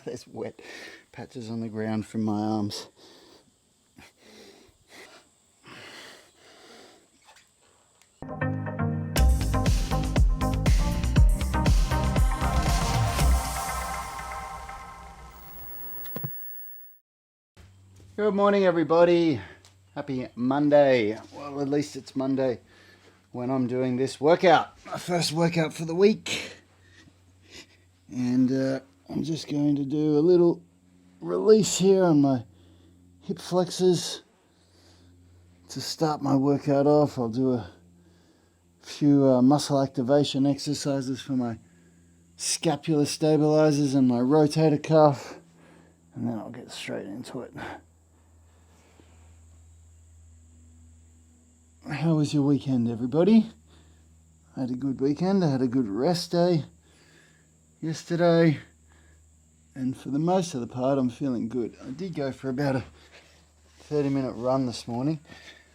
There's wet patches on the ground from my arms. Good morning, everybody. Happy Monday. Well, at least it's Monday when I'm doing this workout. My first workout for the week. And I'm just going to do a little release here on my hip flexors. To start my workout off, I'll do a few muscle activation exercises for my scapular stabilizers and my rotator cuff. And then I'll get straight into it. How was your weekend, everybody? I had a good weekend. I had a good rest day yesterday. And for the most of the part, I'm feeling good. I did go for about a 30-minute run this morning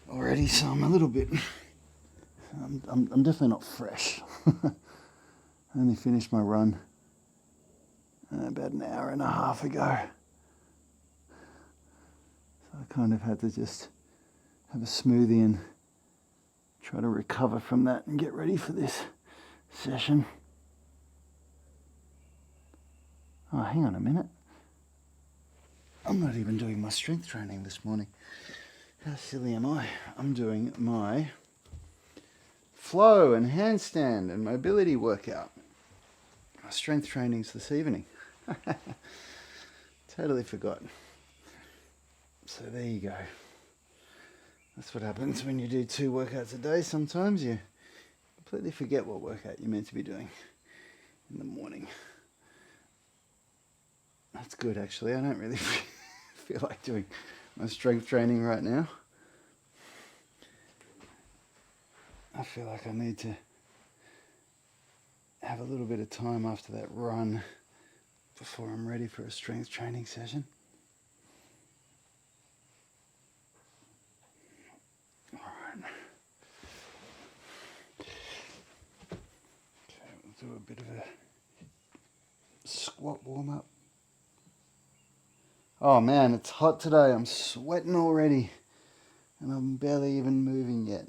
already, so I'm a little bit... I'm definitely not fresh. I only finished my run about an hour and a half ago. So I kind of had to just have a smoothie and try to recover from that and get ready for this session. Oh, hang on a minute. I'm not even doing my strength training this morning. How silly am I? I'm doing my flow and handstand and mobility workout. My strength training's this evening. Totally forgot. So there you go. That's what happens when you do 2 workouts a day. Sometimes you completely forget what workout you're meant to be doing in the morning. That's good, actually. I don't really feel like doing my strength training right now. I feel like I need to have a little bit of time after that run before I'm ready for a strength training session. Do a bit of a squat warm up. Oh man, it's hot today. I'm sweating already and I'm barely even moving yet.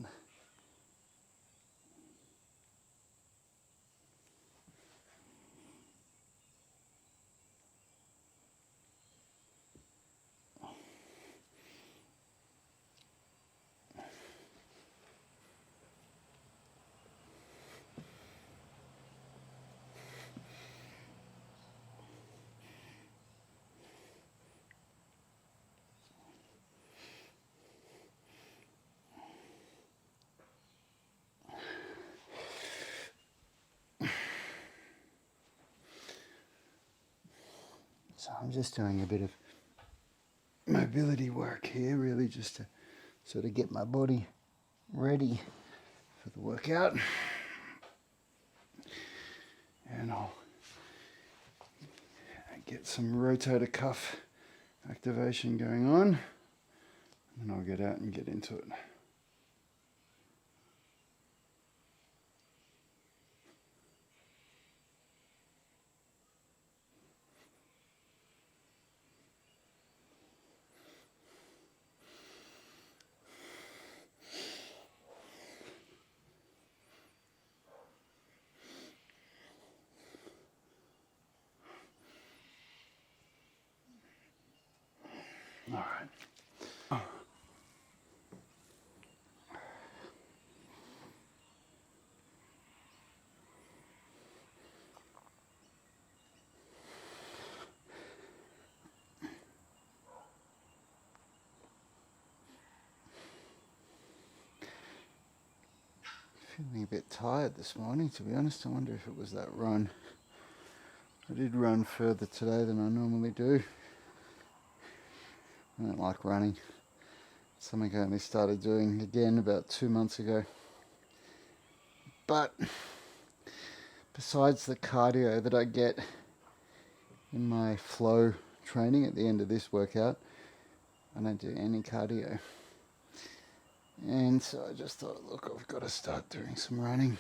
So I'm just doing a bit of mobility work here, really just to sort of get my body ready for the workout. And I'll get some rotator cuff activation going on, and I'll get out and get into it. All right. Feeling a bit tired this morning, to be honest. I wonder if it was that run. I did run further today than I normally do. I don't like running. It's something I only started doing again about 2 months ago. But besides the cardio that I get in my flow training at the end of this workout, I don't do any cardio. And so I just thought, look, I've got to start doing some running.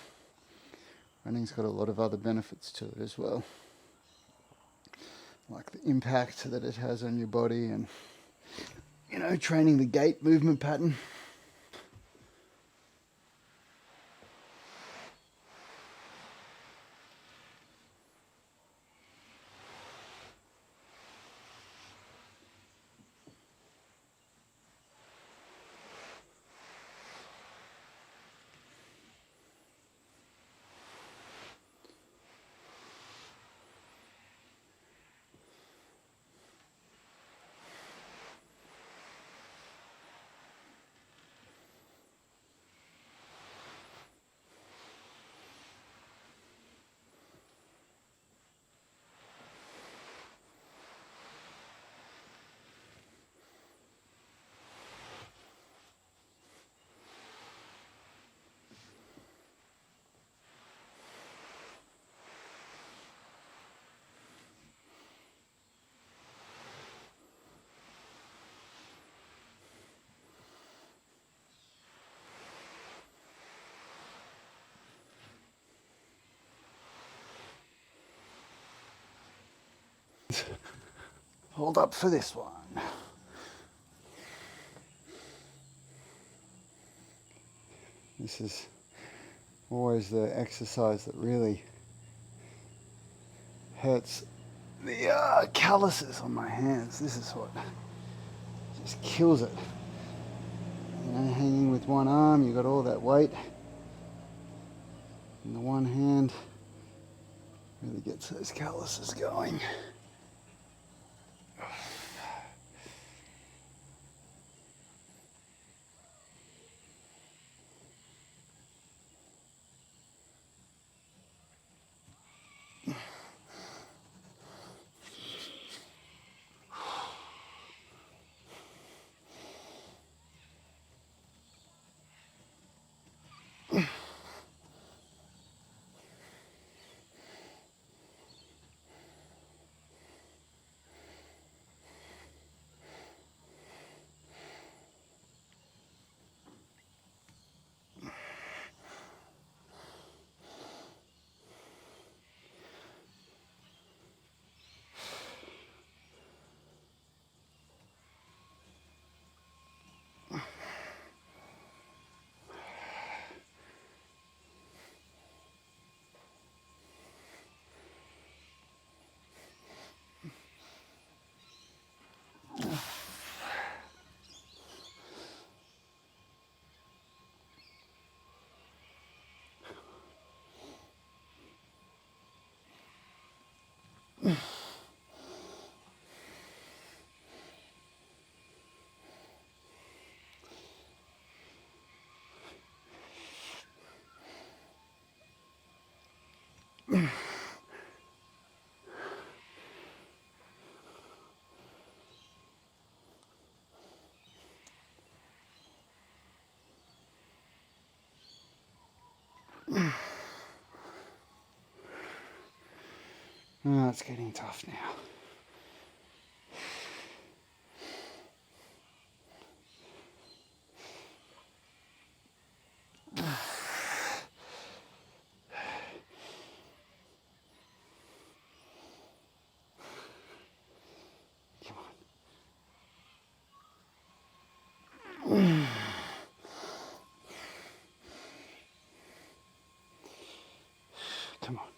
Running's got a lot of other benefits to it as well. like the impact that it has on your body, and you know, training the gait movement pattern. Hold up for this one. This is always the exercise that really hurts the calluses on my hands. This is what just kills it. You know, hanging with one arm, you've got all that weight in the one hand. Really gets those calluses going. Oh, it's getting tough now. Come on.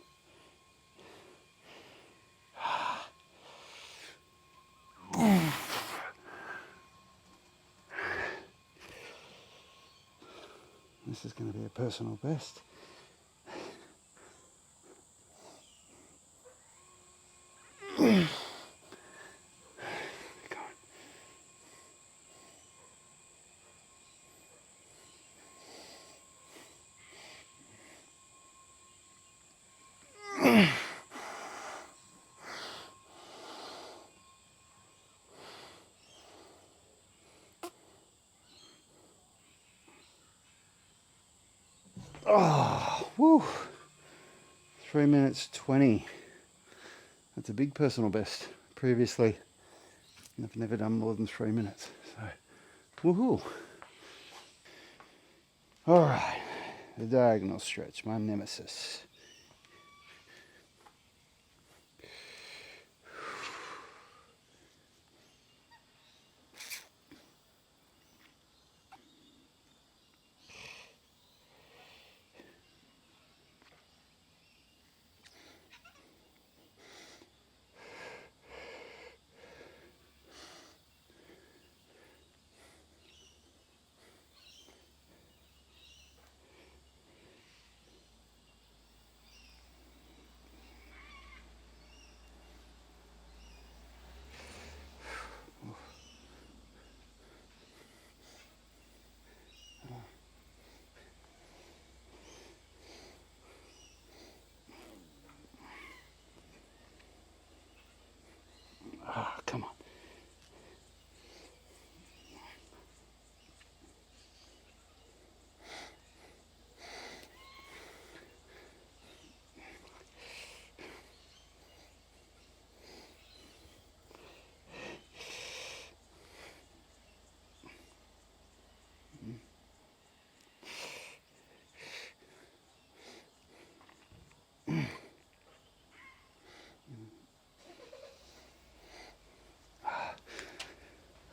This is going to be a personal best. Oh, woo. 3 minutes 20. That's a big personal best. Previously, I've never done more than 3 minutes. So, woohoo. All right, the diagonal stretch, my nemesis.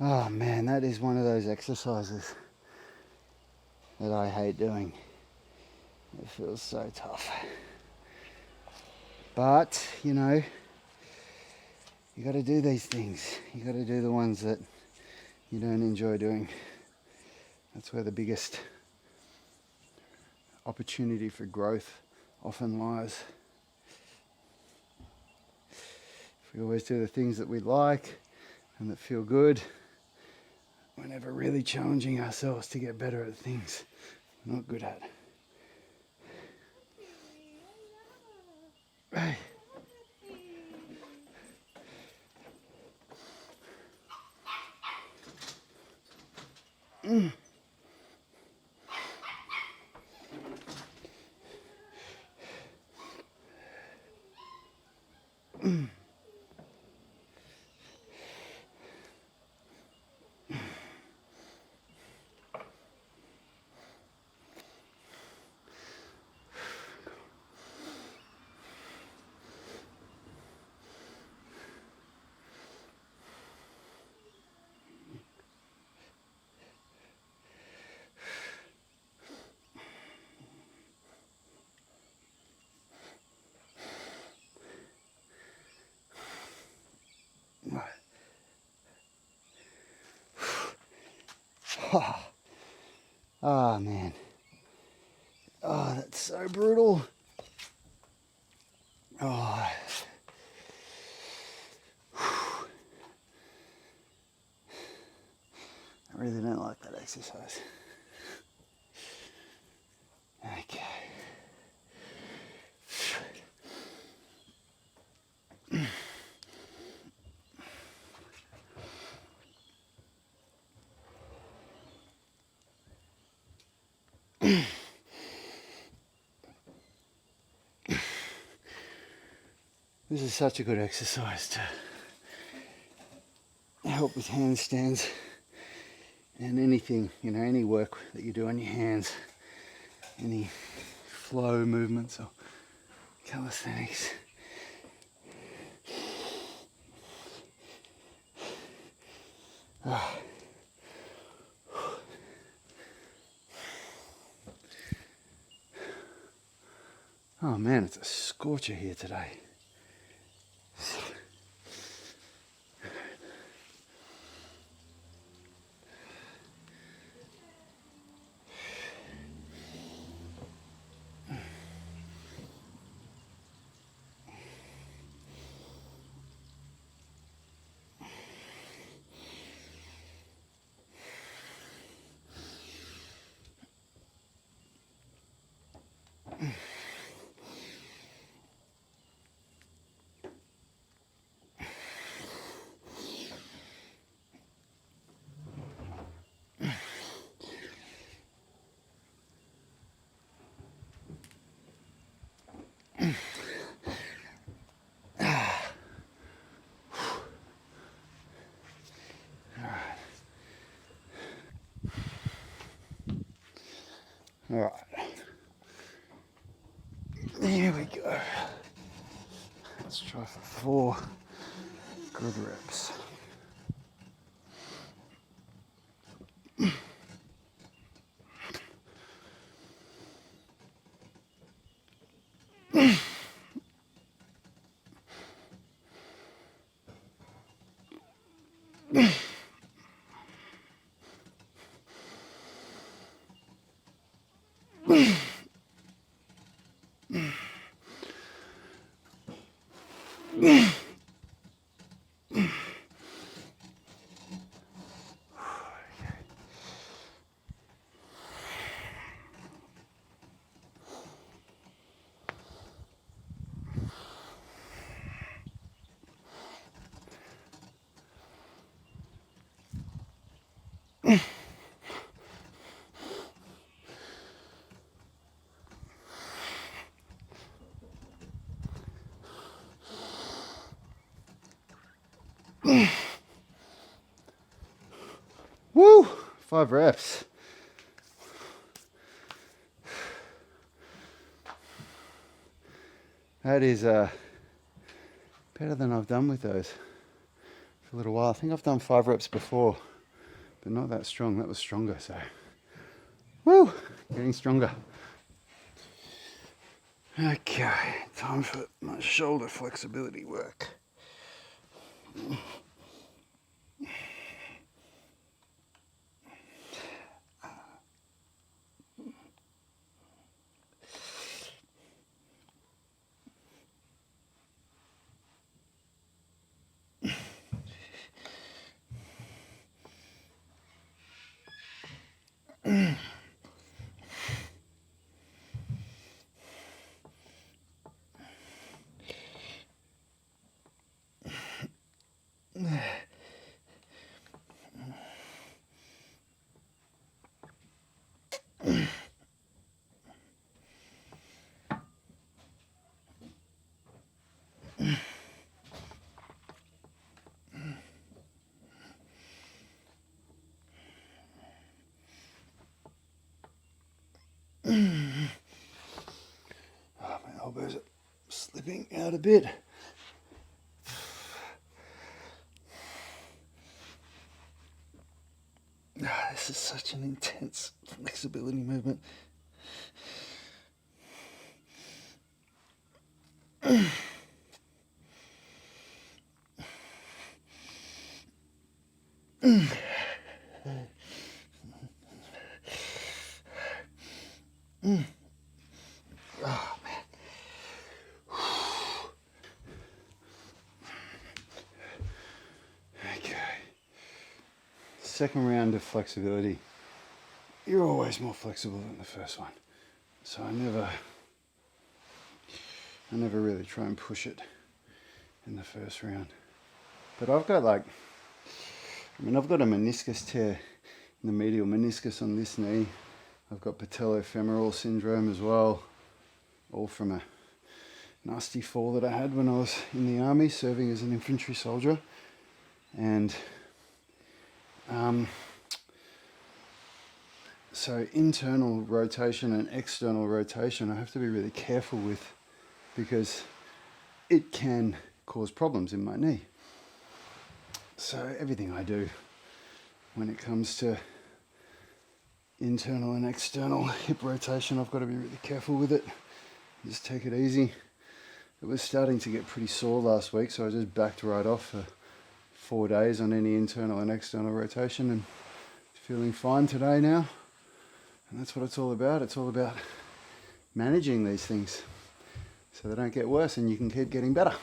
Oh man, that is one of those exercises that I hate doing. It feels so tough. But, you know, you got to do these things. You got to do the ones that you don't enjoy doing. That's where the biggest opportunity for growth often lies. If we always do the things that we like and that feel good, we're never really challenging ourselves to get better at things we're not good at. Hey. Oh man. Oh, that's so brutal. Oh. I really don't like that exercise. Okay. This is such a good exercise to help with handstands and anything, you know, any work that you do on your hands, any flow movements or calisthenics. Oh. Oh man, it's a scorcher here today. All right, here we go. Let's try for 4 good reps. Woo! 5 reps. That is better than I've done with those for a little while. I think I've done 5 reps before. but not that strong. That was stronger, so woo, getting stronger. Okay, time for my shoulder flexibility work. Oh, my elbows are slipping out a bit. This is such an intense flexibility movement. Oh, man. Okay. Second round of flexibility. You're always more flexible than the first one. So I never really try and push it in the first round. But I've got I've got a meniscus tear in the medial meniscus on this knee. I've got patellofemoral syndrome as well, all from a nasty fall that I had when I was in the army serving as an infantry soldier. And so internal rotation and external rotation I have to be really careful with, because it can cause problems in my knee. So everything I do when it comes to internal and external hip rotation, I've got to be really careful with it. Just take it easy. It was starting to get pretty sore last week, so I just backed right off for 4 days on any internal and external rotation, and feeling fine today now. And that's what it's all about. It's all about managing these things so they don't get worse and you can keep getting better.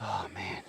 Oh man.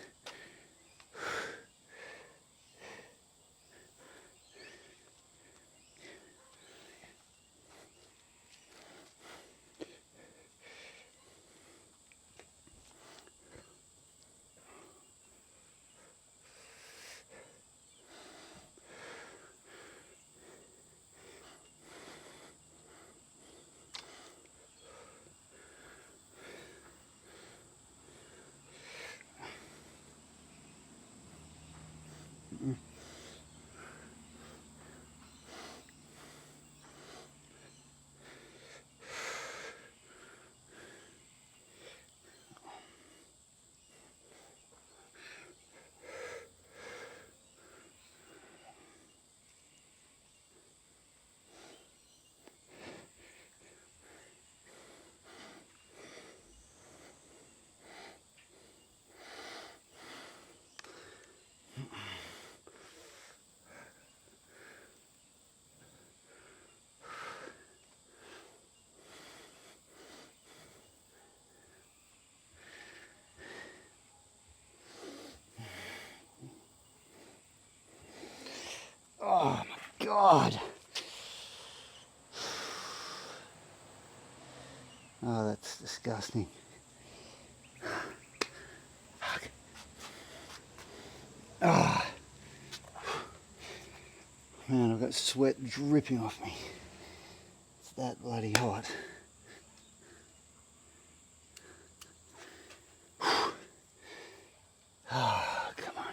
God. Oh, that's disgusting. Fuck. Ah. Man, I've got sweat dripping off me. It's that bloody hot. Ah, come on.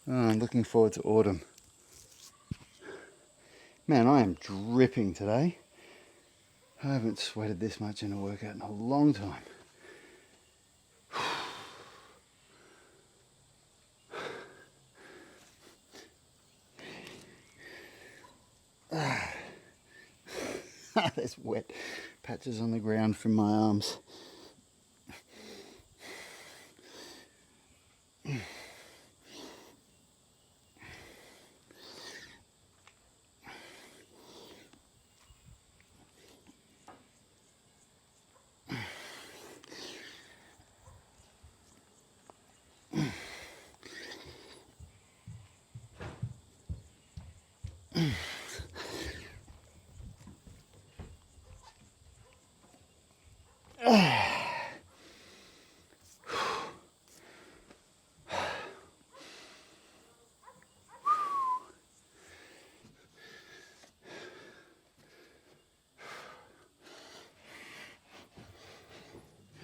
Oh, I'm looking forward to autumn. Man, I am dripping today. I haven't sweated this much in a workout in a long time. There's wet patches on the ground from my arms.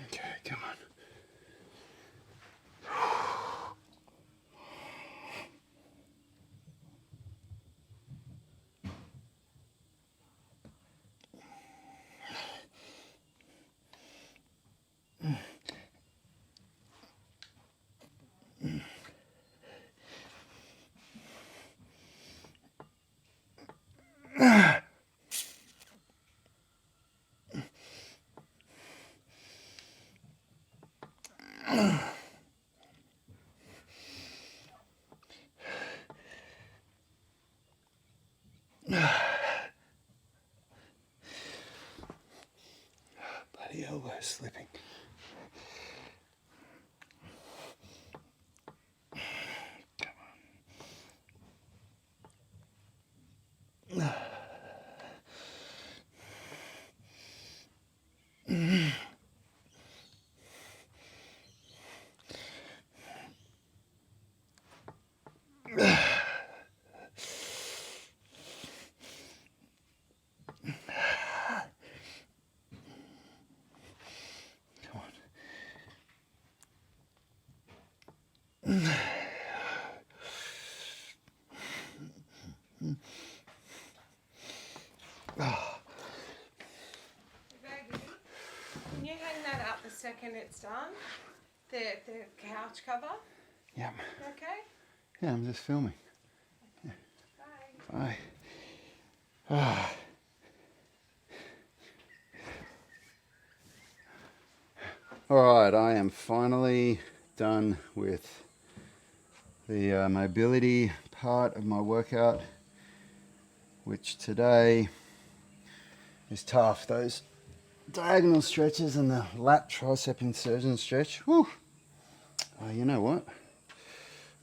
Okay, come on. Bloody elbow slipping. Can you hang that up the second it's done? The couch cover? Yep. Okay? Yeah, I'm just filming. Bye. Bye. Ah. Alright, I am finally done with the mobility part of my workout, which today is tough. Those diagonal stretches and the lat tricep insertion stretch. Whew. You know what?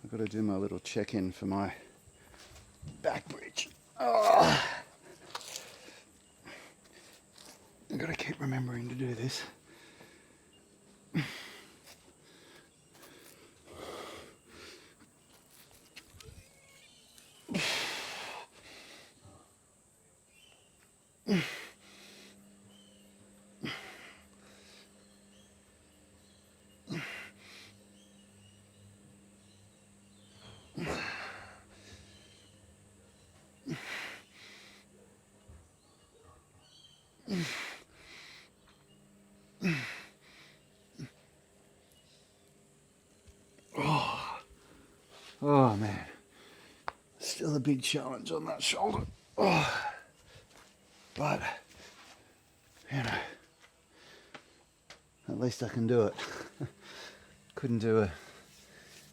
I've got to do my little check-in for my back bridge. Oh. I've got to keep remembering to do this. Oh man, still a big challenge on that shoulder. Oh. But, you know, at least I can do it. Couldn't do a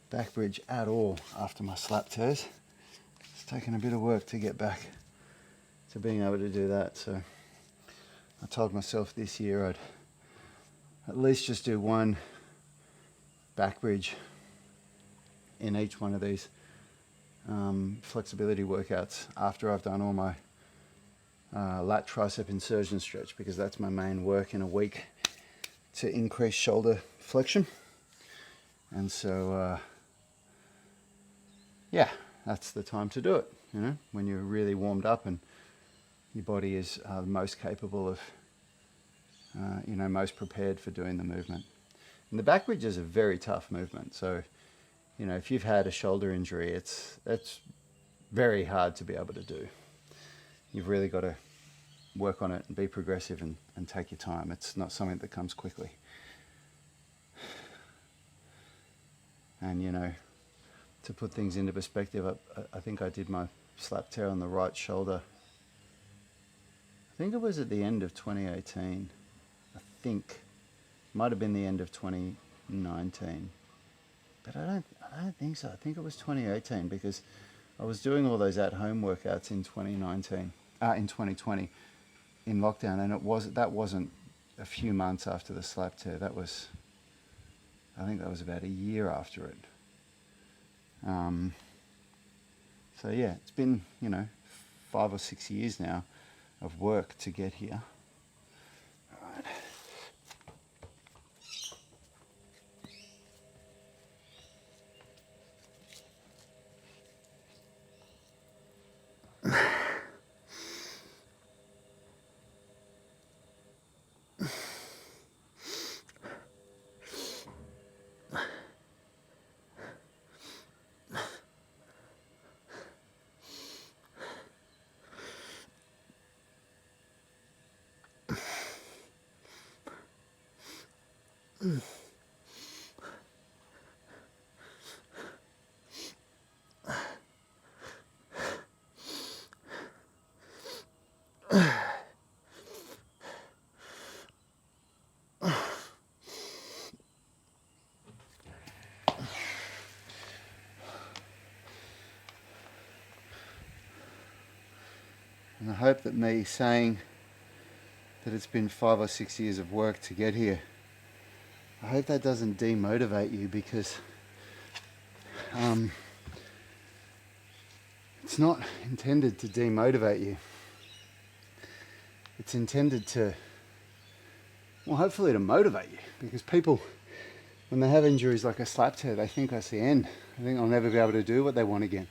back bridge at all after my slap tears. It's taken a bit of work to get back to being able to do that. So I told myself this year I'd at least just do one back bridge in each one of these flexibility workouts after I've done all my lat tricep insertion stretch, because that's my main work in a week to increase shoulder flexion. And so yeah, that's the time to do it, you know, when you're really warmed up and your body is most capable of you know, most prepared for doing the movement. And the back bridge is a very tough movement, so you know, if you've had a shoulder injury, it's very hard to be able to do. You've really got to work on it and be progressive and take your time. It's not something that comes quickly. And you know, to put things into perspective, I think I did my slap tear on the right shoulder. I think it was at the end of 2018. I think might have been the end of 2019, but I don't think so. I think it was 2018, because I was doing all those at-home workouts in 2020 in lockdown, and that wasn't a few months after the slap tear. That was, I think that was about a year after it. So yeah, it's been, you know, 5 or 6 years now of work to get here. All right. And I hope that me saying that it's been 5 or 6 years of work to get here, I hope that doesn't demotivate you, because it's not intended to demotivate you. It's intended to, well, hopefully to motivate you, because people, when they have injuries like a slap tear, they think that's the end. I think I'll never be able to do what they want again.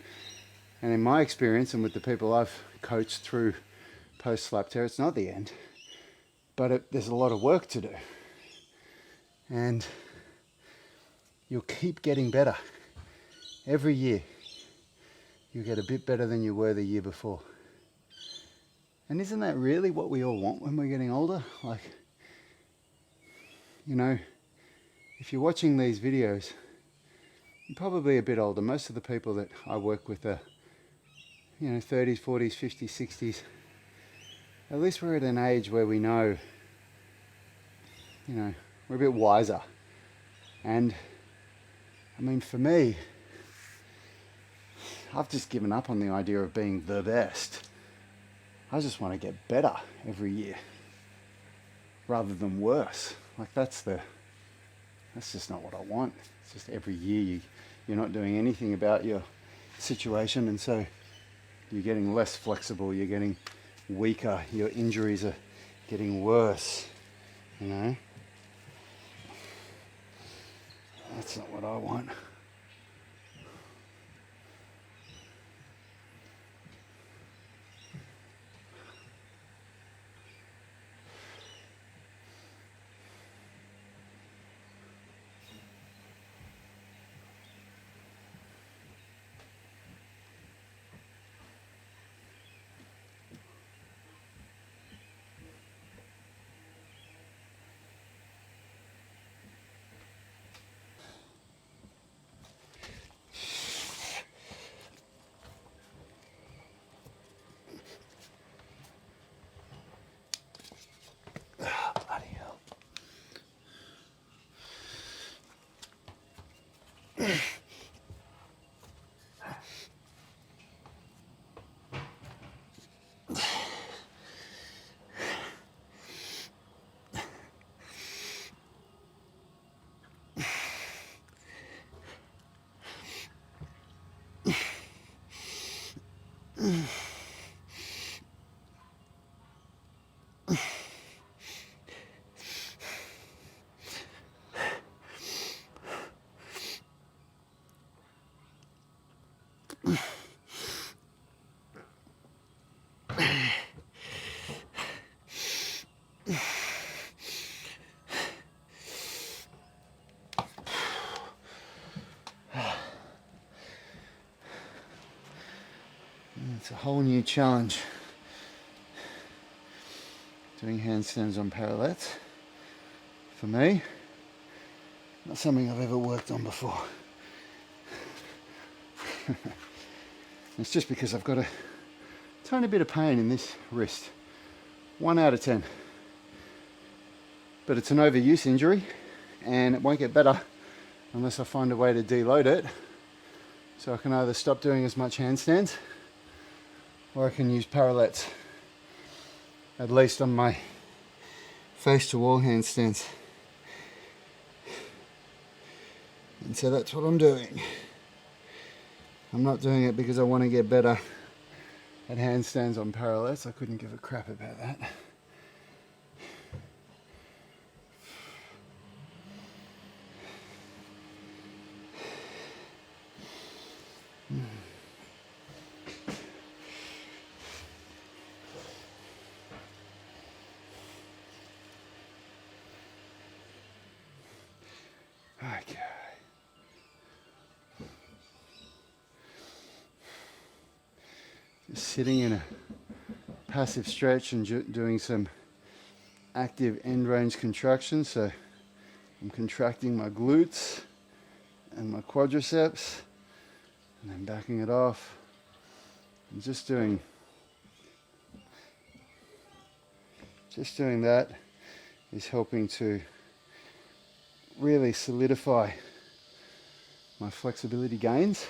And in my experience, and with the people I've coached through post-slap tear, it's not the end. But there's a lot of work to do. And you'll keep getting better. Every year, you'll get a bit better than you were the year before. And isn't that really what we all want when we're getting older? Like, you know, if you're watching these videos, you're probably a bit older. Most of the people that I work with are, you know, 30s, 40s, 50s, 60s. At least we're at an age where we know, you know, we're a bit wiser. And I mean, for me, I've just given up on the idea of being the best. I just want to get better every year rather than worse. Like that's just not what I want. It's just every year you're not doing anything about your situation, and so you're getting less flexible, you're getting weaker, your injuries are getting worse, you know? That's not what I want. whole new challenge. Doing handstands on parallettes. For me, not something I've ever worked on before. It's just because I've got a tiny bit of pain in this wrist. 1 out of 10. But it's an overuse injury and it won't get better unless I find a way to deload it. So I can either stop doing as much handstands or I can use parallettes, at least on my face to wall handstands. And so that's what I'm doing. I'm not doing it because I want to get better at handstands on parallettes. I couldn't give a crap about that. Okay. Just sitting in a passive stretch and doing some active end range contractions. So I'm contracting my glutes and my quadriceps and then backing it off. And just doing that is helping to really solidify my flexibility gains.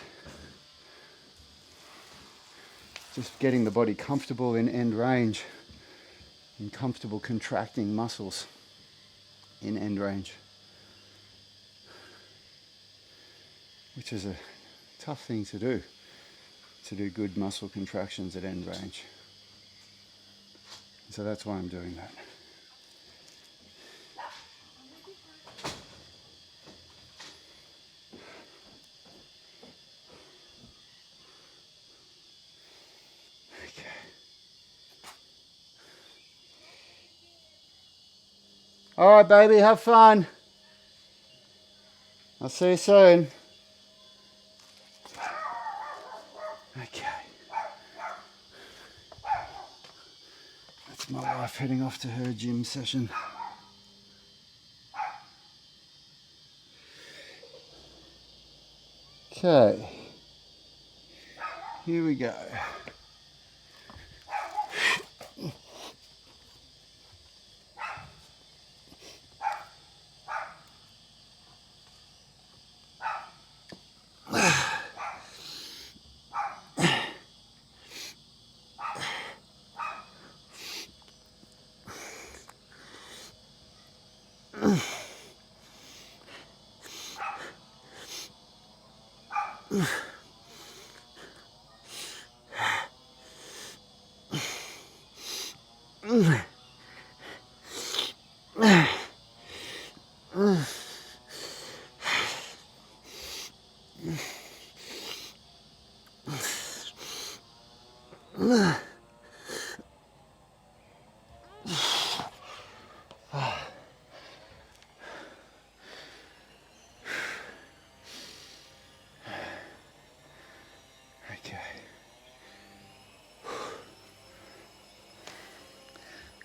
Just getting the body comfortable in end range and comfortable contracting muscles in end range, which is a tough thing to do good muscle contractions at end range. So that's why I'm doing that. All right, baby, have fun. I'll see you soon. Okay. That's my wife heading off to her gym session. Okay. Here we go.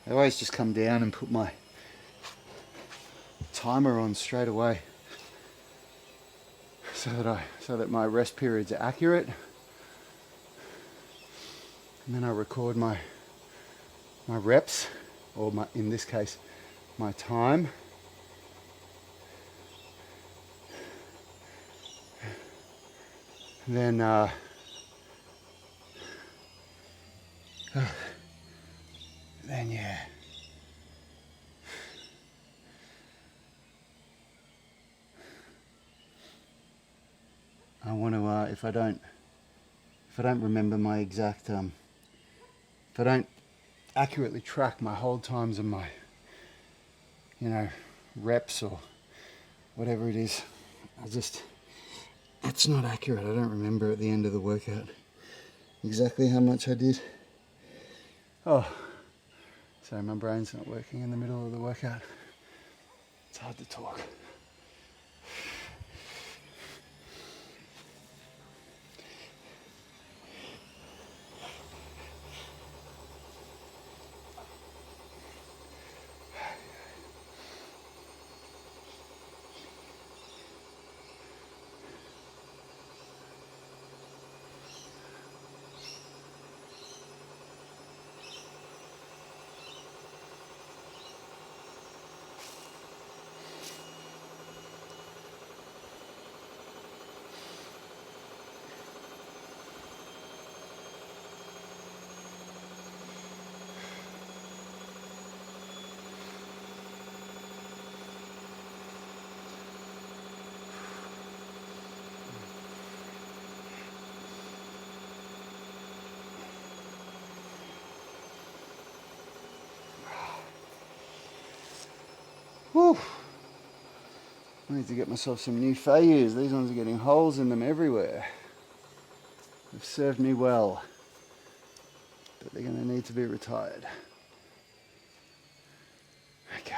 I always just come down and put my timer on straight away so that my rest periods are accurate, and then I record my reps, or in this case my time, then yeah. I want to, if I don't remember my exact, if I don't accurately track my hold times and my, reps or whatever it is, it's not accurate. I don't remember at the end of the workout exactly how much I did. Oh. Sorry, my brain's not working in the middle of the workout. It's hard to talk. Whew. I need to get myself some new failures. These ones are getting holes in them everywhere. They've served me well, but they're going to need to be retired. Okay.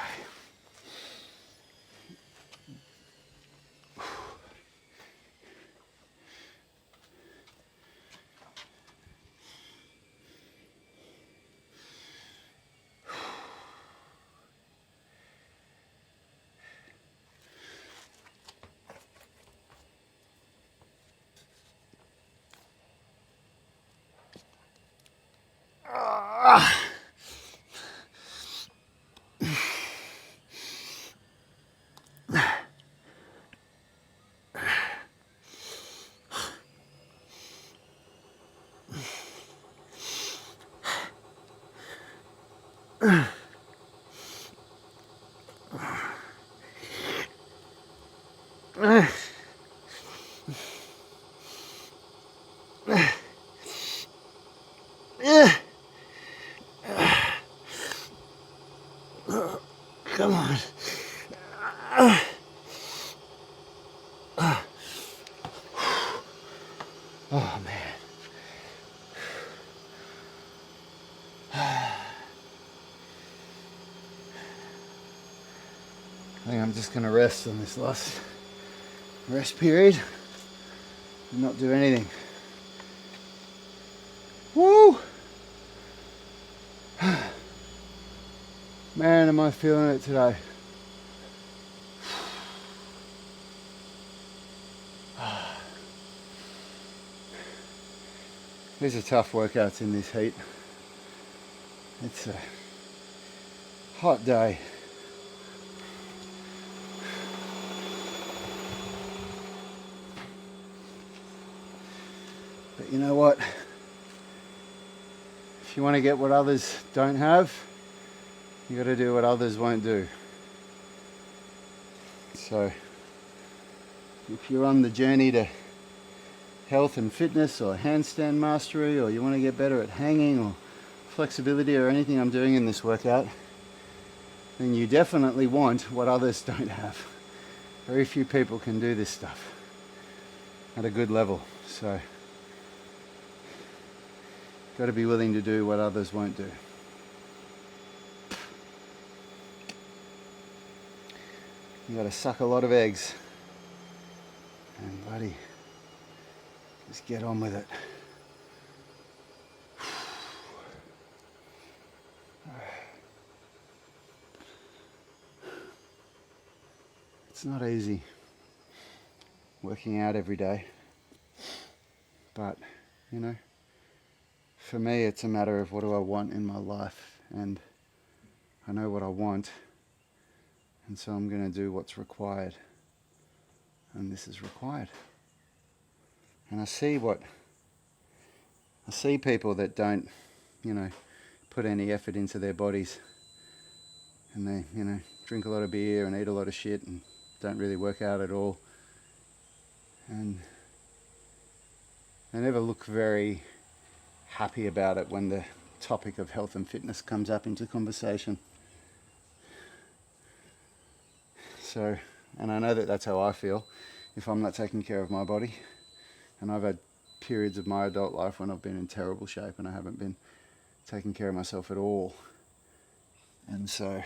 Come on. Oh man. I think I'm just going to rest on this last rest period and not do anything. Woo! Man, am I feeling it today. These are tough workouts in this heat. It's a hot day. But you know what? If you want to get what others don't have, you got to do what others won't do. So if you're on the journey to health and fitness or handstand mastery, or you want to get better at hanging or flexibility or anything I'm doing in this workout, then you definitely want what others don't have. Very few people can do this stuff at a good level. So got to be willing to do what others won't do. You got to suck a lot of eggs and bloody just get on with it. It's not easy working out every day, but you know, for me it's a matter of what do I want in my life, and I know what I want, and so I'm going to do what's required, and this is required. And I see people that don't, you know, put any effort into their bodies, and they, you know, drink a lot of beer and eat a lot of shit and don't really work out at all, and they never look very happy about it when the topic of health and fitness comes up into conversation. So, and I know that that's how I feel if I'm not taking care of my body. And I've had periods of my adult life when I've been in terrible shape and I haven't been taking care of myself at all. And so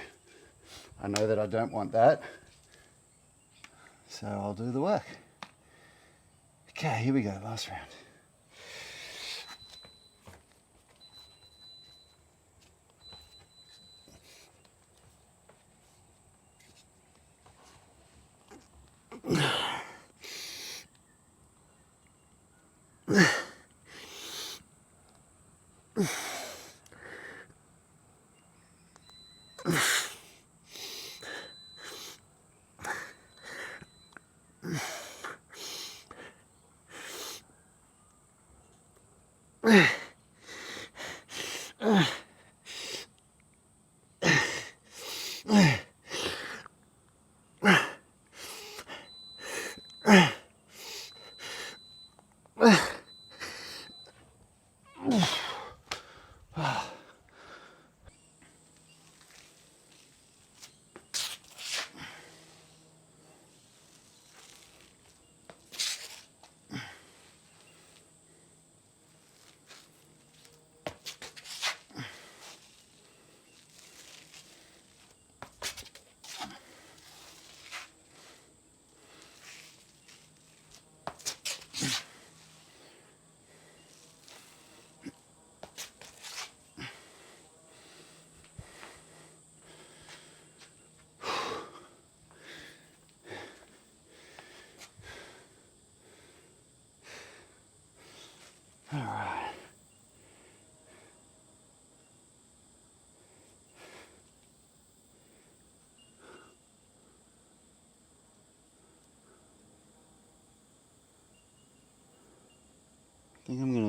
I know that I don't want that. So I'll do the work. Okay, here we go, last round.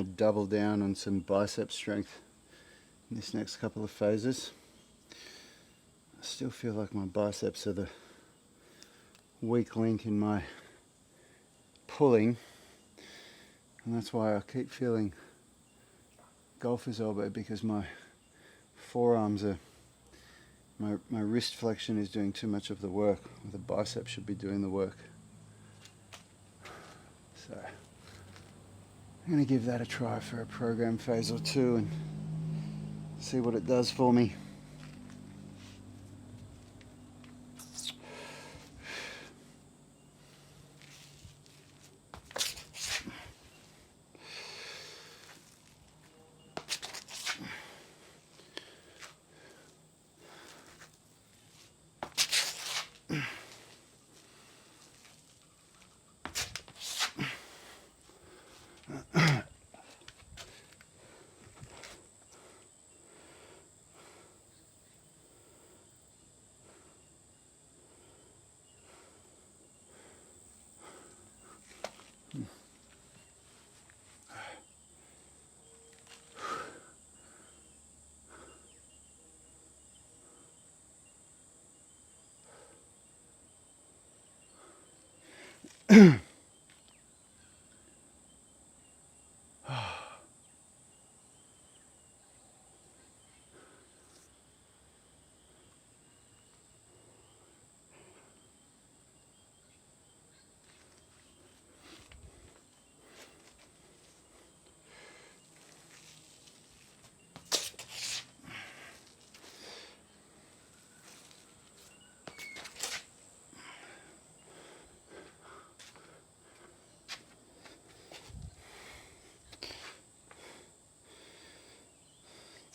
to double down on some bicep strength in this next couple of phases. I still feel like my biceps are the weak link in my pulling, and that's why I keep feeling golfer's elbow, because my forearms are, my wrist flexion is doing too much of the work. The bicep should be doing the work. So I'm going to give that a try for a program phase or two and see what it does for me.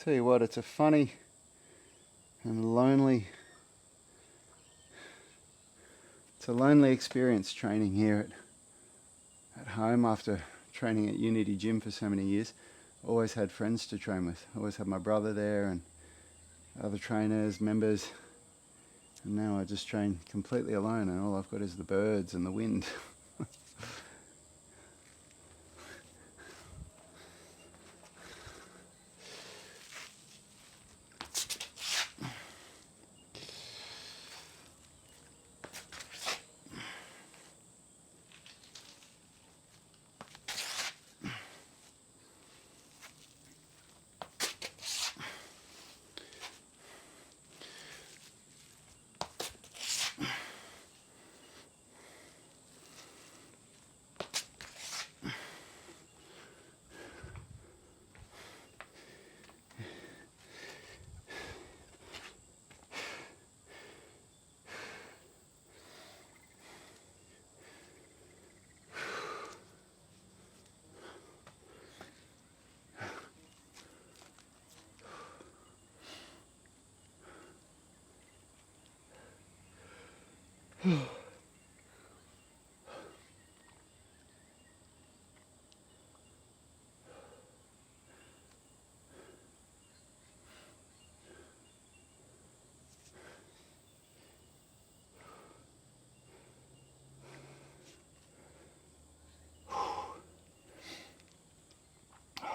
Tell you what, it's a funny and lonely, it's a lonely experience training here at home after training at Unity Gym for so many years. Always had friends to train with. Always had my brother there and other trainers, members, and now I just train completely alone and all I've got is the birds and the wind.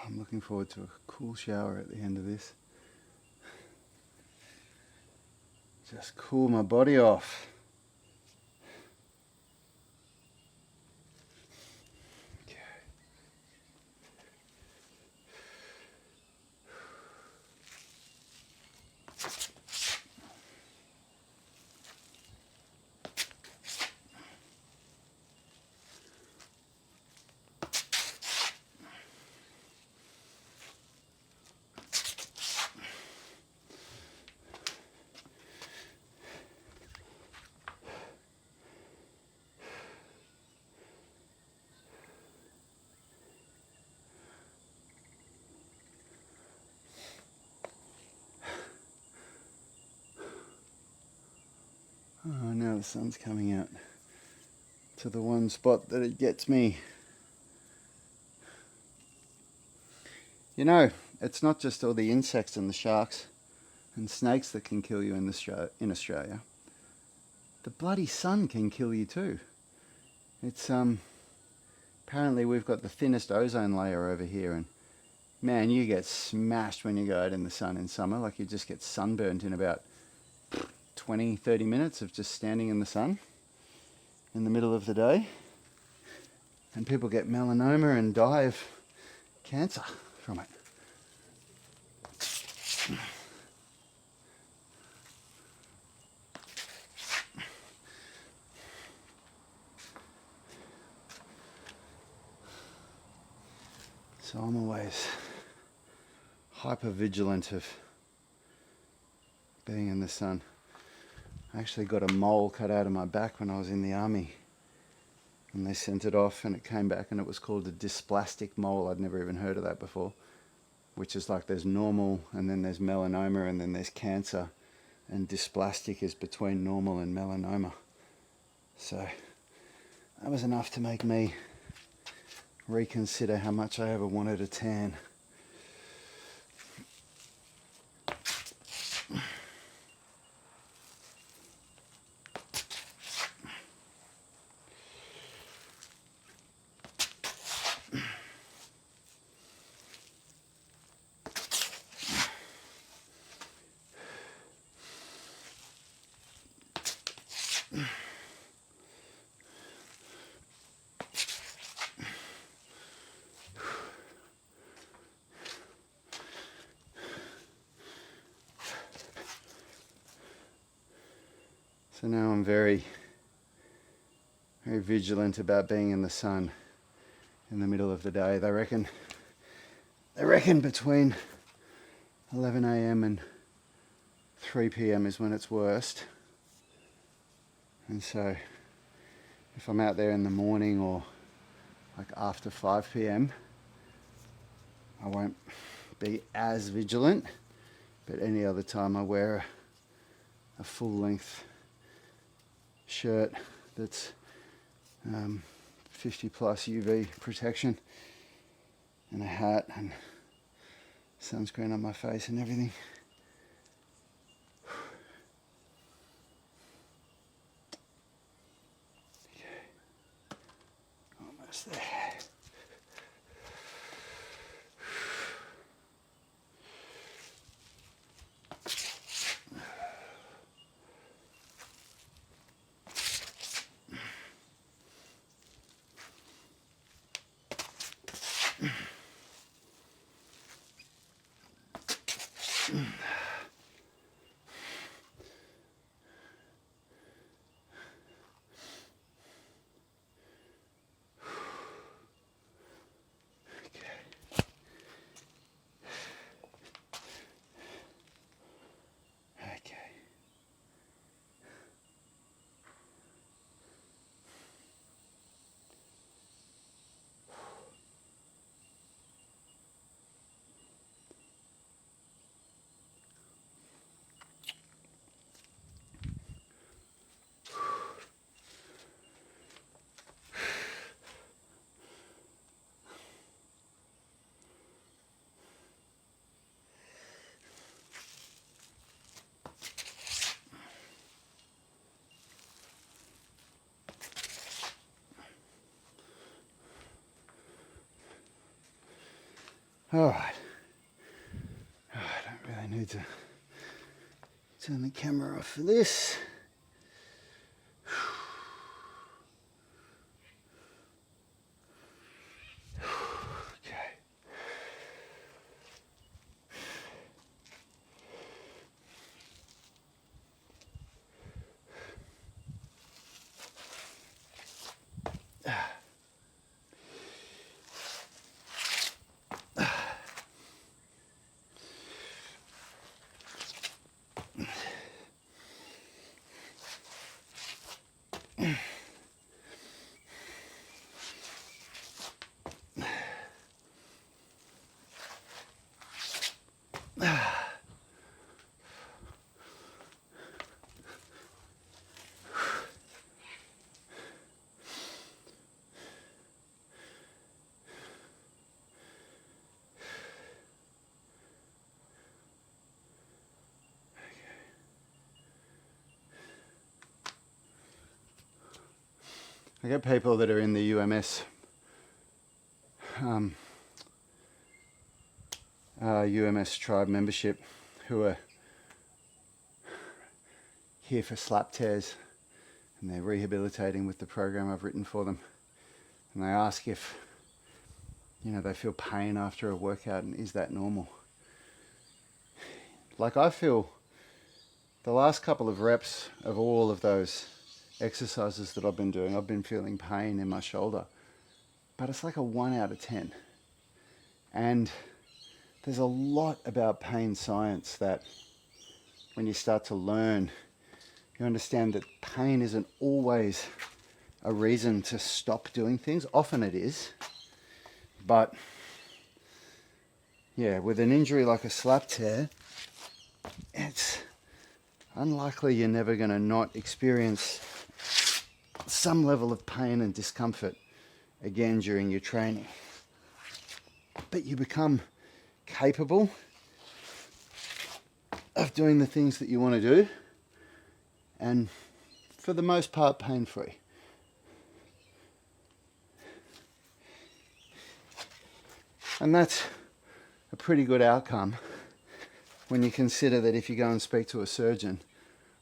I'm looking forward to a cool shower at the end of this. Just cool my body off. Oh, now the sun's coming out to the one spot that it gets me. You know, it's not just all the insects and the sharks and snakes that can kill you in Australia. The bloody sun can kill you too. It's apparently we've got the thinnest ozone layer over here, and man, you get smashed when you go out in the sun in summer. Like, you just get sunburnt in about 20-30 minutes of just standing in the sun in the middle of the day. And people get melanoma and die of cancer from it. So I'm always hyper vigilant of being in the sun. I actually got a mole cut out of my back when I was in the army, and they sent it off and it came back and it was called a dysplastic mole. I'd never even heard of that before, which is like there's normal and then there's melanoma and then there's cancer, and dysplastic is between normal and melanoma. So that was enough to make me reconsider how much I ever wanted a tan. So now I'm very vigilant about being in the sun in the middle of the day. They reckon between 11 a.m. and 3 p.m. is when it's worst. And so if I'm out there in the morning or like after 5 p.m, I won't be as vigilant, but any other time I wear a full length shirt that's 50 plus UV protection and a hat and sunscreen on my face and everything. Okay. Almost there. All right. Oh, I don't really need to turn the camera off for this. Okay. I get people that are in the UMS UMS tribe membership who are here for slap tears, and they're rehabilitating with the program I've written for them. And they ask if, they feel pain after a workout, and is that normal? Like, I feel the last couple of reps of all of those exercises that I've been doing, I've been feeling pain in my shoulder, but it's like a 1 out of 10. And there's a lot about pain science that when you start to learn, you understand that pain isn't always a reason to stop doing things. Often it is, but yeah, with an injury like a slap tear, it's unlikely you're never going to not experience some level of pain and discomfort again during your training. But you become capable of doing the things that you want to do, and for the most part pain-free. And that's a pretty good outcome when you consider that if you go and speak to a surgeon,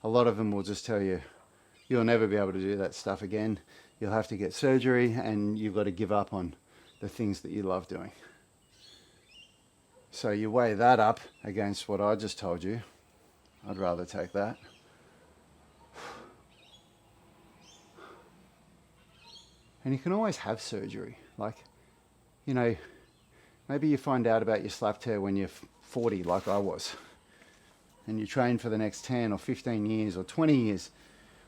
a lot of them will just tell you, you'll never be able to do that stuff again. You'll have to get surgery, and you've got to give up on the things that you love doing. So you weigh that up against what I just told you. I'd rather take that. And you can always have surgery. Like, maybe you find out about your slap tear when you're 40, like I was, and you train for the next 10 or 15 years or 20 years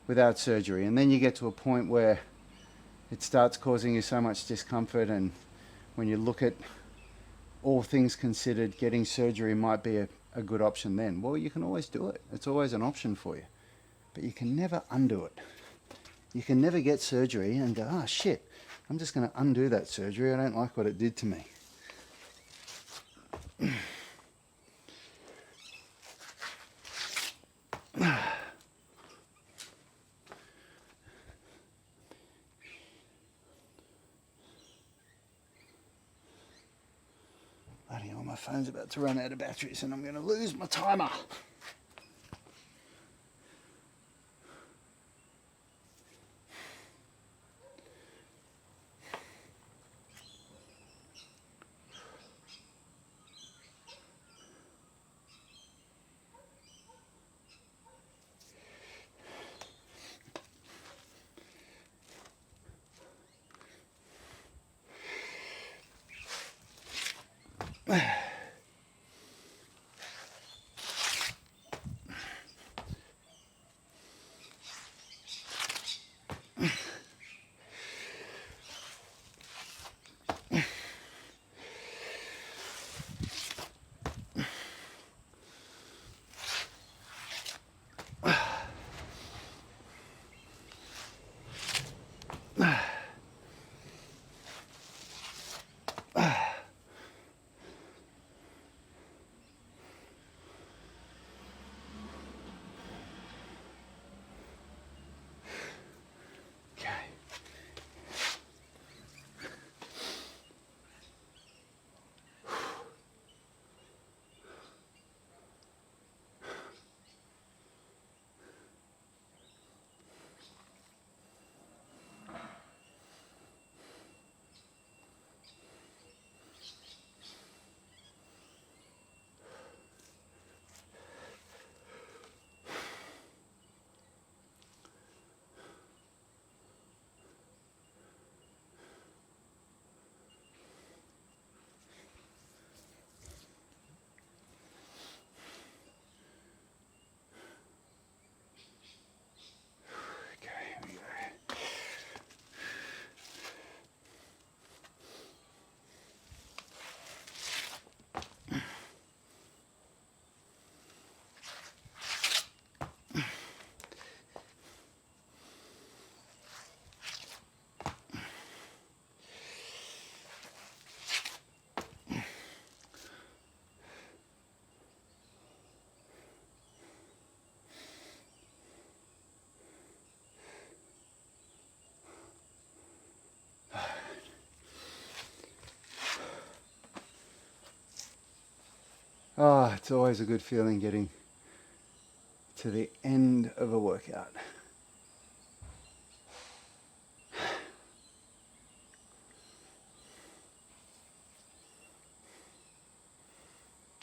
without surgery. And then you get to a point where it starts causing you so much discomfort, and when you look at all things considered, getting surgery might be a good option then. Well, you can always do it. It's always an option for you. But you can never undo it. You can never get surgery and go, oh shit, I'm just going to undo that surgery. I don't like what it did to me. Bloody hell, my phone's about to run out of batteries and I'm going to lose my timer. Ah, it's always a good feeling getting to the end of a workout.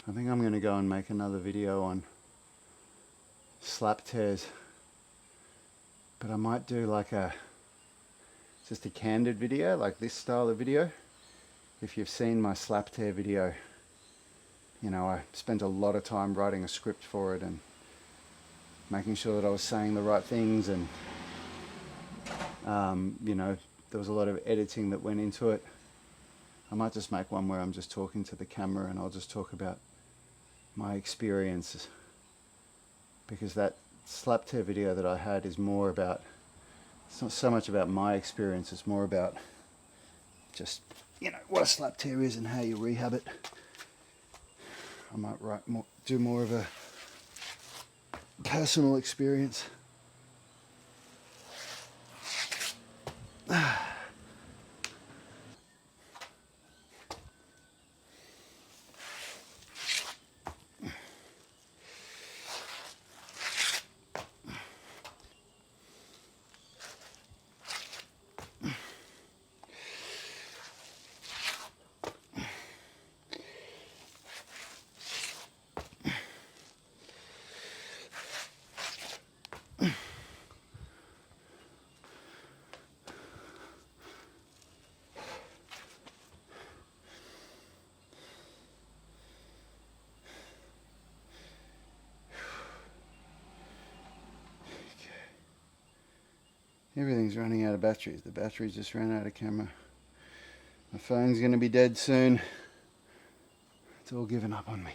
I think I'm going to go and make another video on slap tears, but I might do like just a candid video, like this style of video. If you've seen my slap tear video, you know, I spent a lot of time writing a script for it and making sure that I was saying the right things, and you know, there was a lot of editing that went into it. I might just make one where I'm just talking to the camera and I'll just talk about my experiences, because that slap tear video that I had is more about, it's not so much about my experience, it's more about just, you know, what a slap tear is and how you rehab it. I might do more of a personal experience. Everything's running out of batteries. The batteries just ran out of camera. My phone's going to be dead soon. It's all given up on me.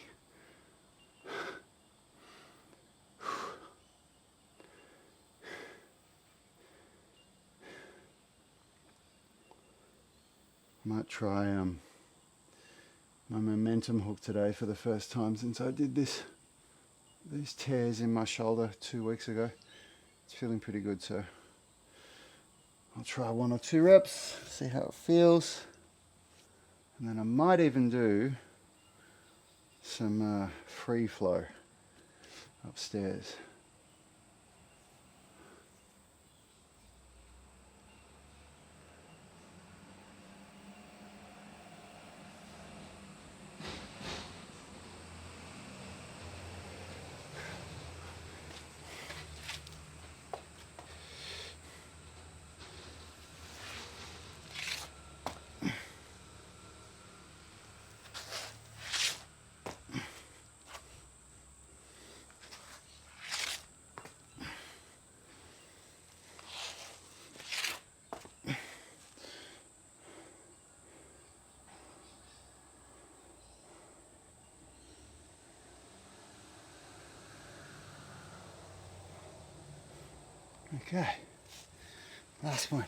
Might try my momentum hook today for the first time since I did these tears in my shoulder 2 weeks ago. It's feeling pretty good, so I'll try 1 or 2 reps, see how it feels, and then I might even do some free flow upstairs. Okay, last one.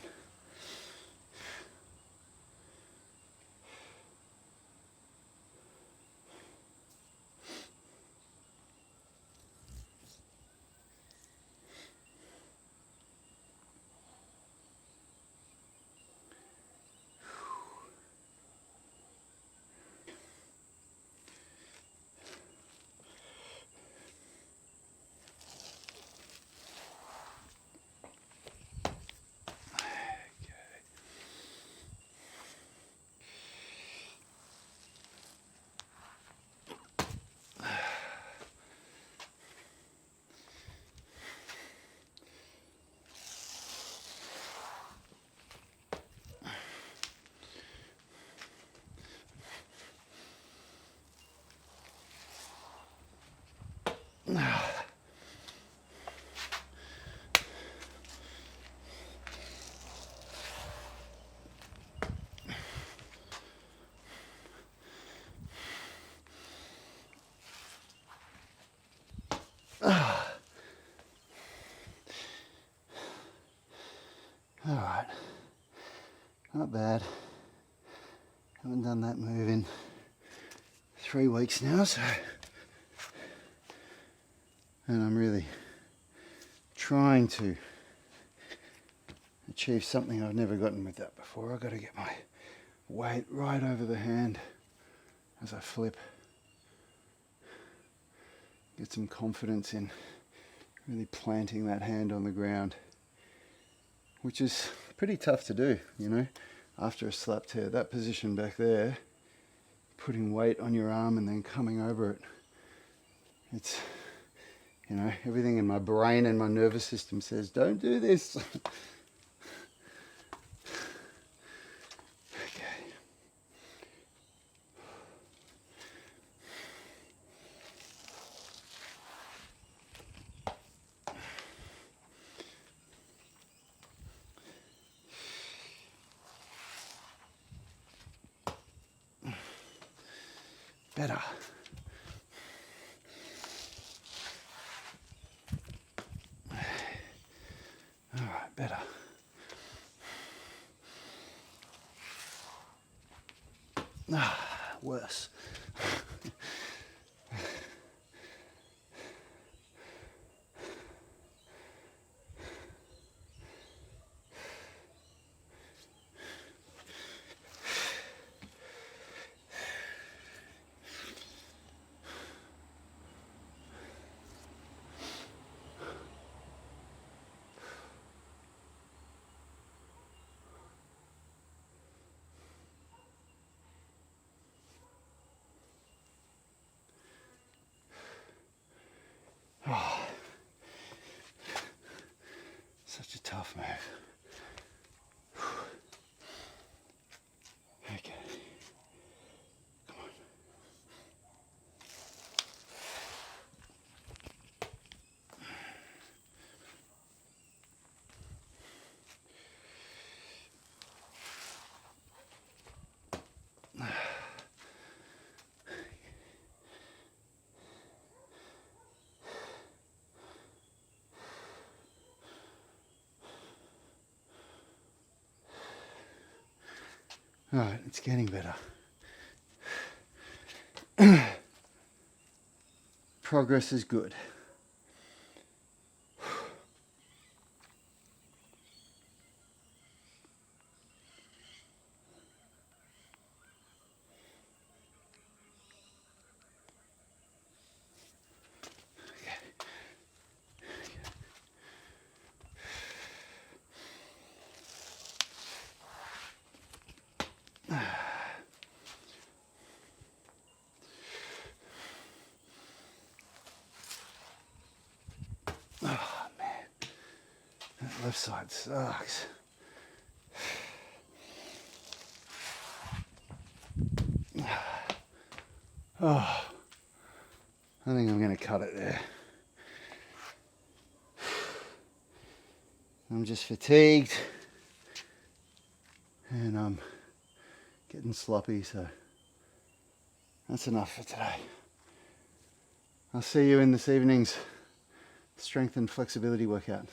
Alright, not bad. Haven't done that move in 3 weeks now, so, and I'm really trying to achieve something I've never gotten with that before. I've got to get my weight right over the hand as I flip. get some confidence in really planting that hand on the ground, which is pretty tough to do, you know, after a slap tear. That position back there, putting weight on your arm and then coming over it. It's, you know, everything in my brain and my nervous system says, don't do this. Better. All right, better. Worse. Oh, such a tough move. Okay. Come on. All right, it's getting better. Progress is good. Oh man, that left side sucks. Oh, I think I'm going to cut it there. I'm just fatigued and I'm getting sloppy, so that's enough for today. I'll see you in this evening's strength and flexibility workout.